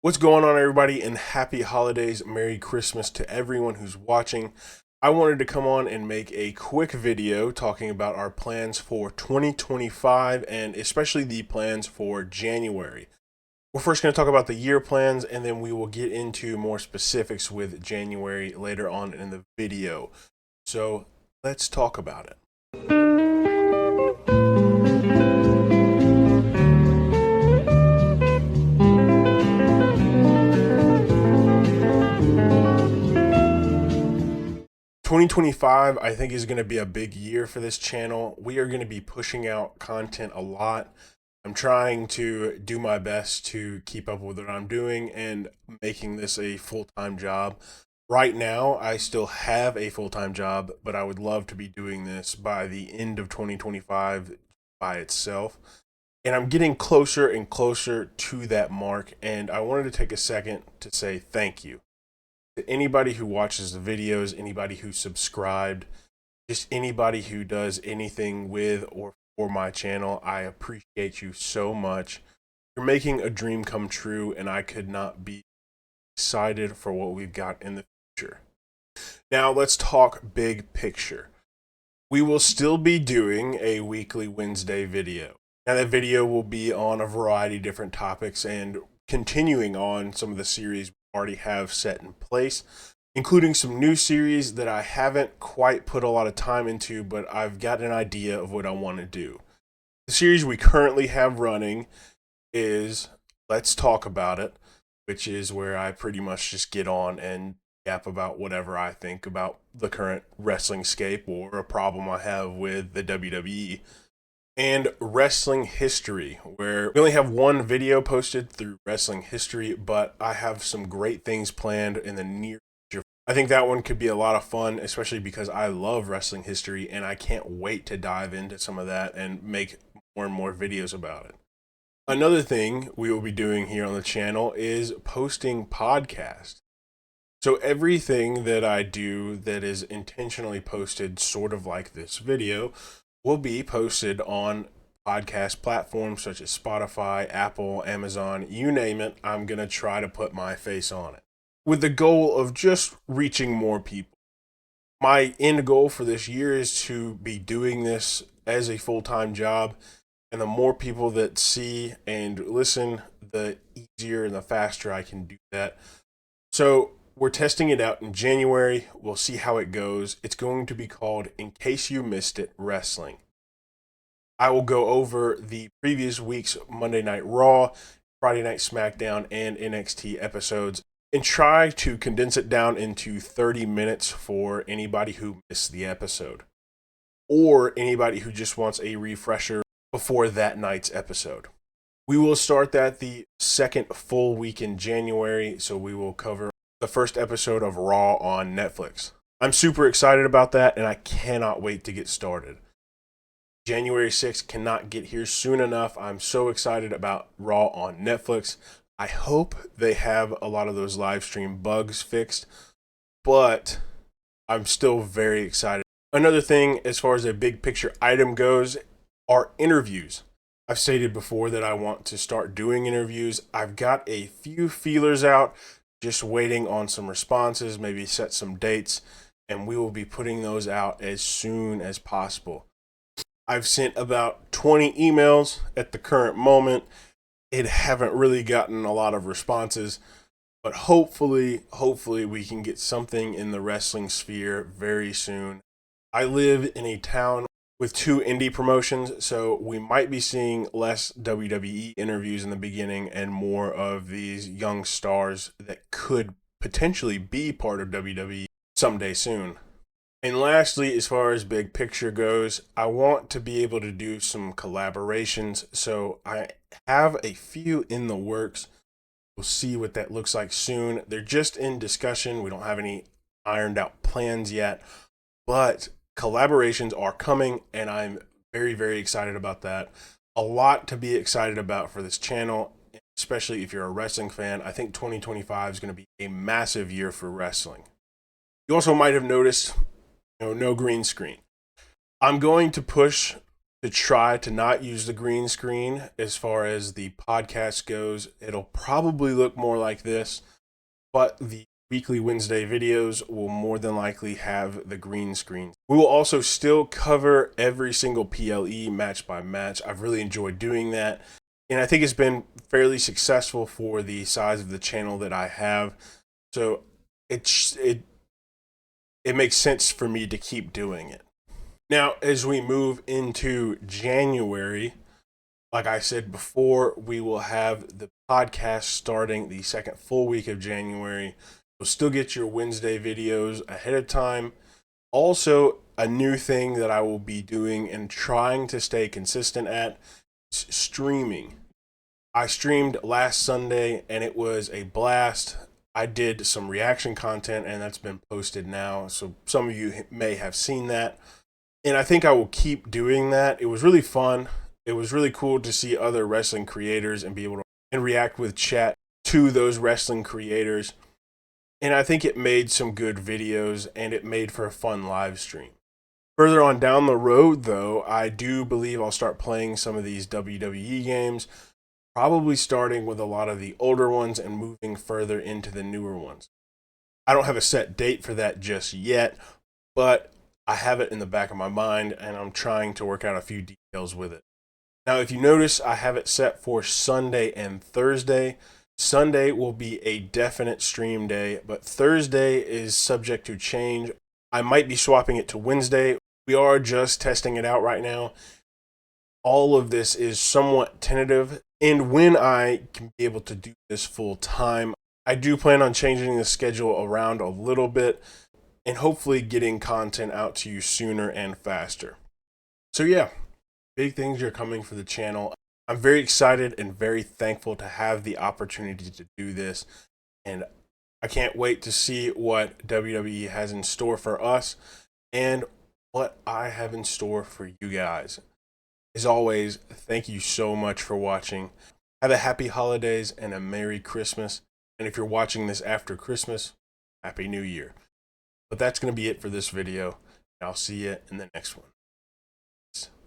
What's going on, everybody, and happy holidays. Merry Christmas to everyone who's watching. I wanted to come on and make a quick video talking about our plans for 2025 and especially the plans for January. We're first going to talk about the year plans, and then we will get into more specifics with January later on in the video. So let's talk about it. 2025, I think, is going to be a big year for this channel. We are going to be pushing out content a lot. I'm trying to do my best to keep up with what I'm doing and making this a full-time job. Right now, I still have a full-time job, but I would love to be doing this by the end of 2025 by itself. And I'm getting closer and closer to that mark, and I wanted to take a second to say thank you to anybody who watches the videos, anybody who subscribed, just anybody who does anything with or for my channel. I appreciate you so much. You're making a dream come true, and I could not be excited for what we've got in the future. Now let's talk big picture. We will still be doing a weekly Wednesday video. Now that video will be on a variety of different topics and continuing on some of the series already have set in place, including some new series that I haven't quite put a lot of time into, but I've got an idea of what I want to do. The series we currently have running is Let's Talk About It, which is where I pretty much just get on and yap about whatever I think about the current wrestling scape or a problem I have with the WWE. And Wrestling History, where we only have one video posted through Wrestling History, but I have some great things planned in the near future. I think that one could be a lot of fun, especially because I love Wrestling History, and I can't wait to dive into some of that and make more and more videos about it. Another thing we will be doing here on the channel is posting podcasts. So everything that I do that is intentionally posted, sort of like this video, will be posted on podcast platforms such as Spotify, Apple, Amazon, you name it. I'm going to try to put my face on it with the goal of just reaching more people. My end goal for this year is to be doing this as a full-time job, and the more people that see and listen, the easier and the faster I can do that. So we're testing it out in January. We'll see how it goes. It's going to be called In Case You Missed It Wrestling. I will go over the previous week's Monday Night Raw, Friday Night Smackdown, and NXT episodes and try to condense it down into 30 minutes for anybody who missed the episode or anybody who just wants a refresher before that night's episode. We will start that the second full week in January, so we will cover the first episode of Raw on Netflix. I'm super excited about that, and I cannot wait to get started. January 6th cannot get here soon enough. I'm so excited about Raw on Netflix. I hope they have a lot of those live stream bugs fixed, but I'm still very excited. Another thing, as far as a big picture item goes, are interviews. I've stated before that I want to start doing interviews. I've got a few feelers out, just waiting on some responses, maybe set some dates, and we will be putting those out as soon as possible. I've sent about 20 emails at the current moment. It haven't really gotten a lot of responses, but hopefully we can get something in the wrestling sphere very soon. I live in a town with two indie promotions, so we might be seeing less WWE interviews in the beginning and more of these young stars that could potentially be part of WWE someday soon. And lastly, as far as big picture goes, I want to be able to do some collaborations, so I have a few in the works. We'll see what that looks like soon. They're just in discussion. We don't have any ironed out plans yet, but collaborations are coming, and I'm very, very excited about that. A lot to be excited about for this channel, especially if you're a wrestling fan. I think 2025 is going to be a massive year for wrestling. You also might have noticed, no green screen. I'm going to push to try to not use the green screen as far as the podcast goes. It'll probably look more like this, but the weekly Wednesday videos will more than likely have the green screen. We will also still cover every single PLE match by match. I've really enjoyed doing that, and I think it's been fairly successful for the size of the channel that I have. So it makes sense for me to keep doing it. Now, as we move into January, like I said before, we will have the podcast starting the second full week of January. You'll still get your Wednesday videos ahead of time. Also, a new thing that I will be doing and trying to stay consistent at is streaming. I streamed last Sunday and it was a blast. I did some reaction content and that's been posted now, so some of you may have seen that. And I think I will keep doing that. It was really fun. It was really cool to see other wrestling creators and be able to and react with chat to those wrestling creators. And I think it made some good videos and it made for a fun live stream. Further on down the road, though, I do believe I'll start playing some of these WWE games, probably starting with a lot of the older ones and moving further into the newer ones. I don't have a set date for that just yet, but I have it in the back of my mind and I'm trying to work out a few details with it. Now, if you notice, I have it set for Sunday and Thursday. Sunday will be a definite stream day, but Thursday is subject to change. I might be swapping it to Wednesday. We are just testing it out right now. All of this is somewhat tentative, and when I can be able to do this full time, I do plan on changing the schedule around a little bit and hopefully getting content out to you sooner and faster. So yeah, big things are coming for the channel. I'm very excited and very thankful to have the opportunity to do this, and I can't wait to see what WWE has in store for us and what I have in store for you guys. As always, thank you so much for watching. Have a happy holidays and a Merry Christmas. And if you're watching this after Christmas, Happy New Year. But that's going to be it for this video. I'll see you in the next one.